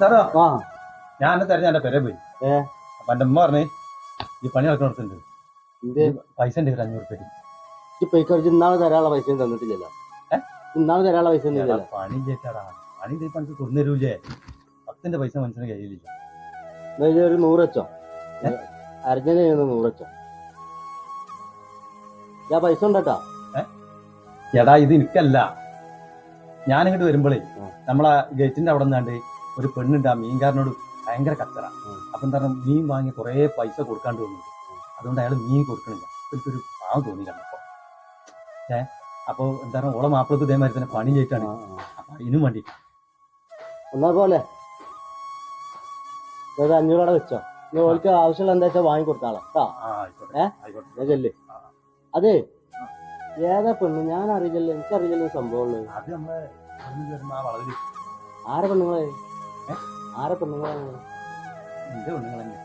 സാറോ ആ ഞാൻ എന്നെ തെരഞ്ഞ എന്റെ പെരെ പോയി. അപ്പൊ എന്റെ ഉമ്മ പറഞ്ഞേ ഈ പണി നടക്കുന്നിടത്തുണ്ട് പൈസ ഉണ്ട് 500 രൂപ. പൈസ ഇന്നാളെ തരാനുള്ള പൈസ തന്നിട്ടില്ല. ഇന്നാളെ തരാനുള്ള പൈസ പണി ചേട്ടാടാ പണി പണിക്ക് കൊണ്ടുവരൂലേ? 10ന്റെ പൈസ മനസ്സിന് കയ്യിലില്ല. ഒരു 100 വെച്ചോ, അർജന്റ് 100 വെച്ചോ. ഞാൻ പൈസ ഉണ്ടട്ടാ. എടാ ഇത് എനിക്കല്ല, ഞാനിങ്ങോട്ട് വരുമ്പോഴേ നമ്മളെ ഗേറ്റിന്റെ അവിടെ നിന്നാണ്ട് ഒരു പെണ്ണുണ്ട്. ആ മീൻകാരനോട് ഭയങ്കര കച്ചറ. അപ്പൊ എന്താ പറയുക, മീൻ വാങ്ങി കുറെ പൈസ കൊടുക്കാണ്ട് വന്നു. അതുകൊണ്ട് അയാൾ മീൻ കൊടുക്കണില്ല. എനിക്കൊരു പാവം തോന്നി കണ്ടപ്പോ. അപ്പൊ എന്താ പറയുക, ഓളെ മാപ്പിളക്ക് ഇതേമാതിരി തന്നെ പണി ചെയ്തിട്ടാണ്. അപ്പൊ ഇതിനും വേണ്ടി എന്നാ പോലെ 500 വെച്ചോ. ഓൾക്ക് ആവശ്യമുള്ള എന്താ വെച്ചാൽ വാങ്ങി കൊടുത്താളാ. ചെല്ലേ. അതെ, ഏതാ പെണ്ണ്? ഞാൻ അറിയില്ല, എനിക്കറിയില്ല സംഭവം. അത് നമ്മളെ ആരെ പെണ്ണുങ്ങളെ? ആരെ പെണ്ണുങ്ങളെ? എന്റെ പെണ്ണുങ്ങൾ തന്നെ.